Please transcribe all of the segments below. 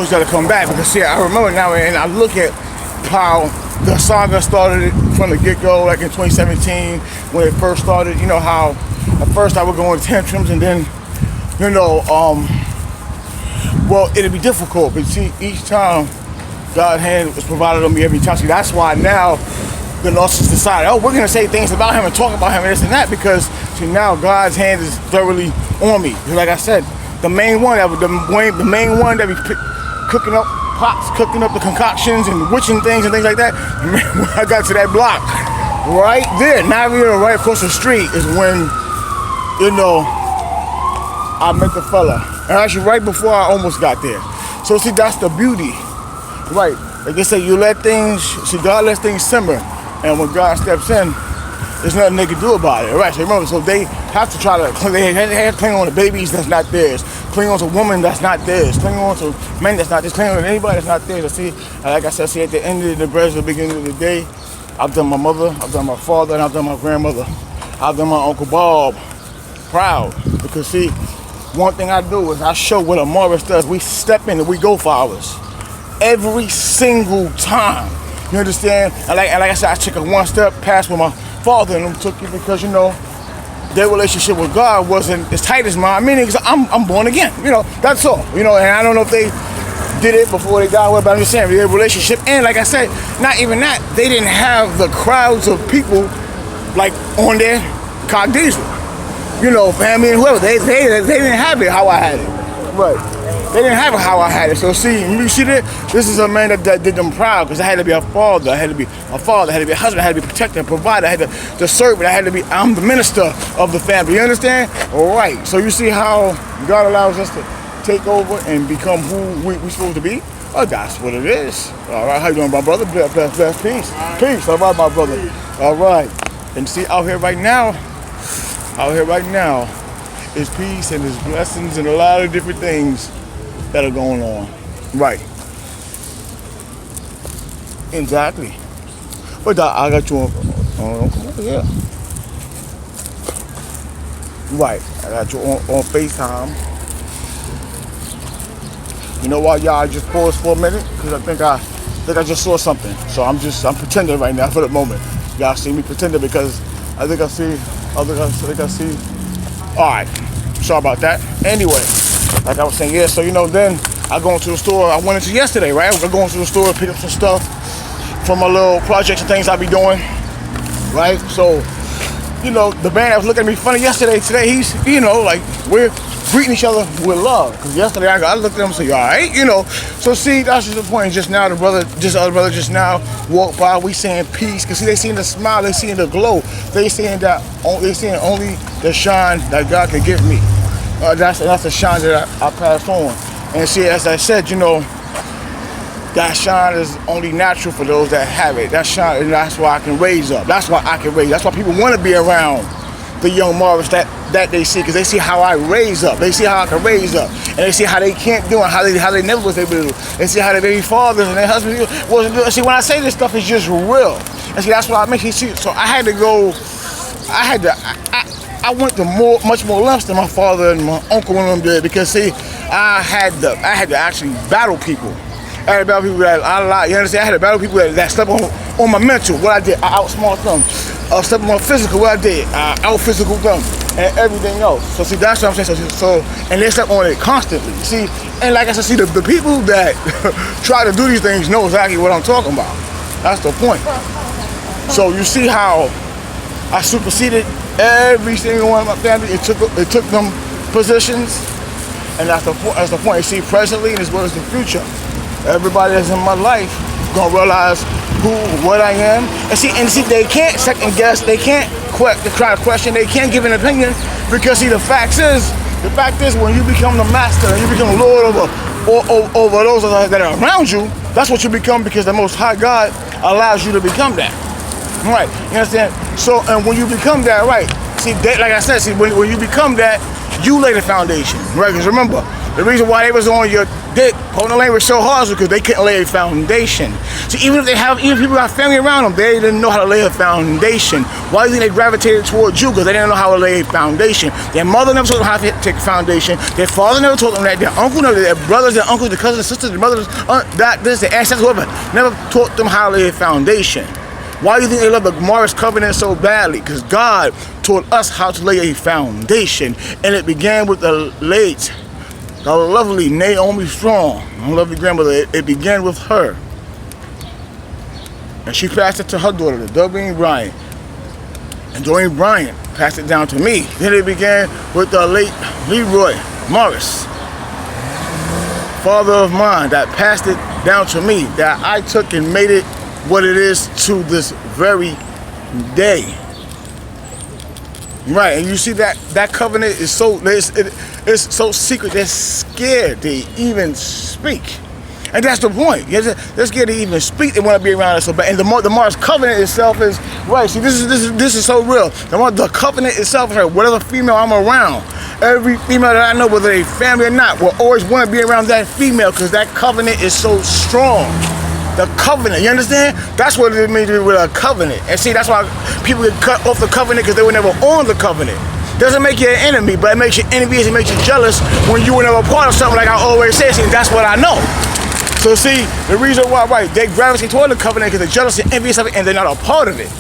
always got to come back because see, I remember now and I look at how the saga started from the get-go, like in 2017 when it first started. You know how at first I would go on tantrums and then, you know, well, it'd be difficult, but see, each time God's hand was provided on me every time. See, that's why now the narcissists decided, oh, we're going to say things about him and talk about him and this and that because, see, now God's hand is thoroughly on me. Like I said, the main one that be cooking up pots, cooking up the concoctions and witching things and things like that. When I got to that block, right there, not even right across the street, is when, you know, I met the fella. And actually right before I almost got there. So see, that's the beauty. Right. Like they say, you let things, see, God lets things simmer. And when God steps in, there's nothing they can do about it. Right. So remember, so they have to try to, they have to cling on to babies that's not theirs. Cling on to women that's not theirs. Cling on to men that's not theirs. Cling on to anybody that's not theirs. See, like I said, see, at the end of the bread, the beginning of the day, I've done my mother, I've done my father, and I've done my grandmother. I've done my Uncle Bob proud. Because see, one thing I do is I show what a Morris does. We step in and we go for ours. Every single time. You understand? And like I said, I took a one step past what my father and them took it because, you know, their relationship with God wasn't as tight as mine. Meaning, because I'm born again. You know, that's all. You know, and I don't know if they did it before they got away, but I'm just saying, their relationship. And like I said, not even that, they didn't have the crowds of people like on their cock diesel. You know, family and whoever, they didn't have it how I had it. Right. They didn't have it how I had it. So see, you see that? This is a man that did them proud because I had to be a father. I had to be a father. I had to be a husband. I had to be a protector, a provider. I had to serve it. I'm the minister of the family. You understand? All right. So you see how God allows us to take over and become who we're supposed to be? Oh, that's what it is. All right. How you doing, my brother? Bless. Peace. Peace. All right, my brother. All right. And see, out here right now, is peace and there's blessings and a lot of different things that are going on. Right. Exactly. But I got you on yeah. Right. I got you on FaceTime. You know why, y'all? I just paused for a minute because I think I just saw something. So I'm pretending right now for the moment. Y'all see me pretending because I think I see. All right, sorry about that. Anyway, like I was saying, yeah. So you know, then I go into the store. I went into yesterday, right? I go into the store, pick up some stuff from my little projects and things I be doing, right? So, you know, the man that was looking at me funny yesterday, today he's, you know, like we're greeting each other with love. Because yesterday I looked at him and said, all right, you know. So see, that's just the point. Just now, the other brother just now walked by. We saying peace. Because see, they seeing the smile, they seeing the glow. They seeing only the shine that God can give me. That's the shine that I pass on. And see, as I said, you know, that shine is only natural for those that have it. That shine, and that's why I can raise up. That's why I can raise. That's why people want to be around the young Morris that they see, because they see how I raise up. They see how I can raise up, and they see how they can't do it, how they never was able to do it. They see how their baby fathers and their husbands wasn't doing it. See, when I say this stuff, it's just real. And see, that's what I make you see. So I went to much more lengths than my father and my uncle and them did, because see, I had to actually battle people. I had to battle people that I lied. You understand? I had to battle people that slept on my mental. What I did, I outsmart them. Slept on my physical. What I did, I out physical them, and everything else. So see, that's what I'm saying. So and they slept on it constantly. See, and like I said, see, the people that try to do these things know exactly what I'm talking about. That's the point. So you see how I superseded every single one of my family. It took them positions, and that's the point. You see, presently as well as the future, everybody that's in my life gonna realize what I am. And see, they can't second guess. They can't try to question. They can't give an opinion, because see, the fact is, when you become the master and you become Lord over those that are around you, that's what you become, because the Most High God allows you to become that. Right? You understand? So, and when you become that, right? See, like I said, see, when you become that, you lay the foundation, right? Because remember, the reason why they was on your dick, holding the language so hard, is because they couldn't lay a foundation. So even if people got family around them, they didn't know how to lay a foundation Why do you think they gravitated towards you? Because they didn't know how to lay a foundation. Their mother never taught them how to take a foundation. Their father never taught them that. Their uncle never, their brothers, their uncles, their cousins, sisters, their mothers, their ancestors, whoever, never taught them how to lay a foundation. Why do you think they love the Morris covenant so badly? Because God taught us how to lay a foundation. And it began with the lovely Naomi Strong, my lovely grandmother. It began with her. And she passed it to her daughter, Doreen Bryant. And Doreen Bryant passed it down to me. Then it began with the late Leroy Morris, father of mine, that passed it down to me, that I took and made it what it is to this very day. Right, and you see that covenant is so, it's so secret, they're scared to even speak. And that's the point. They're scared to even speak. They want to be around us so bad. And the Morris covenant itself is right. See, this is so real. The covenant itself is right. Whatever female I'm around, every female that I know, whether they family or not, will always want to be around that female because that covenant is so strong. The covenant, you understand? That's what it means with a covenant. And see, that's why people get cut off the covenant because they were never on the covenant. Doesn't make you an enemy, but it makes you envious. It makes you jealous when you were never part of something. Like I always say, see, that's what I know. So see, the reason why, right, they gravitate toward the covenant because they're jealous and envious of it and they're not a part of it.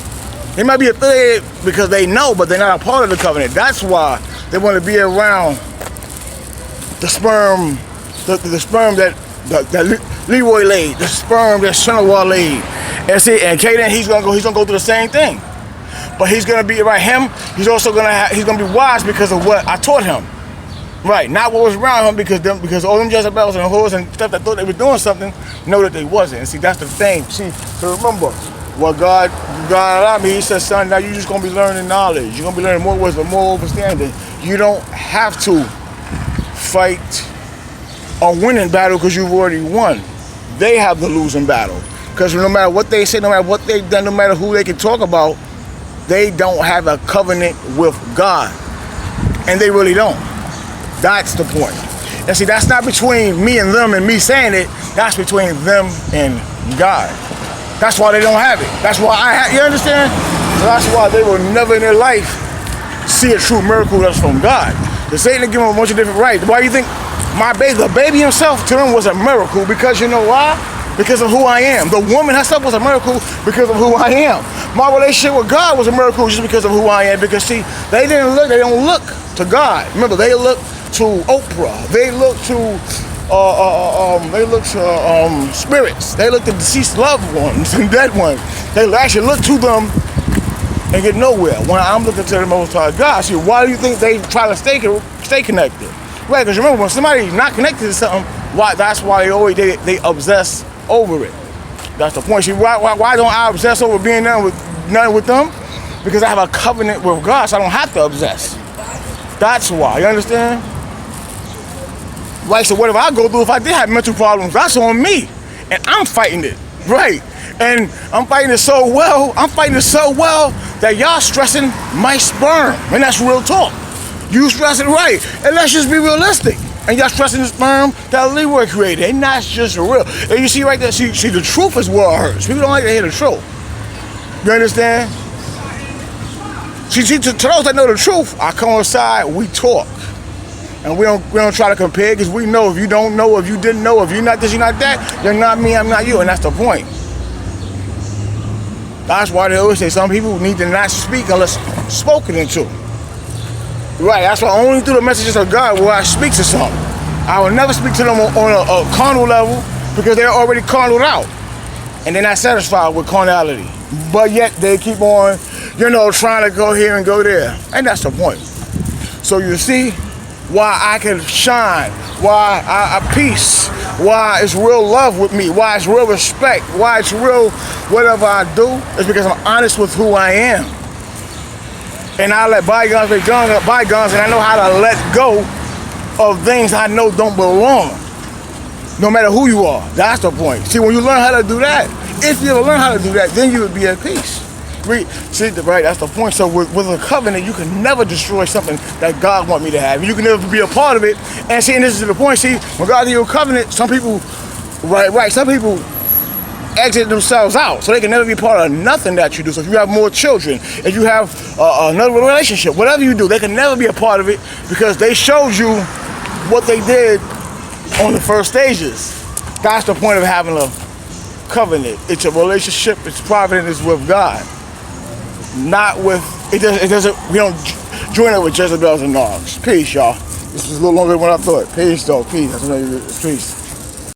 They might be affiliated because they know, but they're not a part of the covenant. That's why they want to be around the sperm, the sperm that Leroy laid, the sperm that Shenawar laid. And see, and Caden, he's gonna go through the same thing. But he's gonna be right. He's also gonna be wise because of what I taught him. Right, not what was around him because all them Jezebels and whores and stuff that thought they were doing something, know that they wasn't. And see, that's the thing. See, so remember, what God allowed me, he said, son, now you're just gonna be learning knowledge. You're gonna be learning more wisdom, more understanding. You don't have to fight a winning battle because you've already won. They have the losing battle. Because no matter what they say, no matter what they've done, no matter who they can talk about, they don't have a covenant with God. And they really don't. That's the point. And see, that's not between me and them and me saying it. That's between them and God. That's why they don't have it. That's why I have, you understand? That's why they will never in their life see a true miracle that's from God. The Satan give them a bunch of different rights. Why do you think the baby himself to them was a miracle? Because you know why? Because of who I am. The woman herself was a miracle because of who I am. My relationship with God was a miracle just because of who I am. Because see, they don't look to God. Remember, they look to Oprah. They look to spirits. They look to deceased loved ones and dead ones. They actually look to them and get nowhere. When I'm looking to the Most High God, see, why do you think they try to stay connected? Right, because remember, when somebody's not connected to something, that's why they obsess over it. That's the point. See, why don't I obsess over being none with them? Because I have a covenant with God, so I don't have to obsess. That's why. You understand? Right, so whatever I go through, if I did have mental problems, that's on me. And I'm fighting it. Right. And I'm fighting it so well that y'all stressing my sperm. And that's real talk. You stressing right. And let's just be realistic. And y'all stressing the sperm that Leroy created. And that's just real. And you see right there, see the truth is what hurts. People don't like to hear the truth. You understand? See, to those that know the truth, I come on the side, we talk. And we don't try to compare because we know if you don't know, if you didn't know, if you're not this, you're not that, you're not me, I'm not you. And that's the point. That's why they always say some people need to not speak unless spoken into. Right, that's why only through the messages of God will I speak to some. I will never speak to them on a carnal level because they're already carnal out. And they're not satisfied with carnality. But yet they keep on, trying to go here and go there. And that's the point. So you see why I can shine, why I peace, why it's real love with me, why it's real respect, why it's real whatever I do, is because I'm honest with who I am. And I let bygones be bygones, and I know how to let go of things I know don't belong. No matter who you are. That's the point. See, when you learn how to do that, if you ever learn how to do that, then you would be at peace. See, right, that's the point. So with a covenant, you can never destroy something that God wants me to have. You can never be a part of it. And see, and this is the point. See, when God gives you a covenant, some people, some people exit themselves out, so they can never be part of nothing that you do. So if you have more children, if you have another relationship, whatever you do, they can never be a part of it because they showed you what they did on the first stages. That's the point of having a covenant. It's a relationship. It's private and it's with God, not with. It doesn't. We don't join it with Jezebels and Nogs. Peace, y'all. This was a little longer than what I thought. Peace, though. Peace. That's what it is. Peace.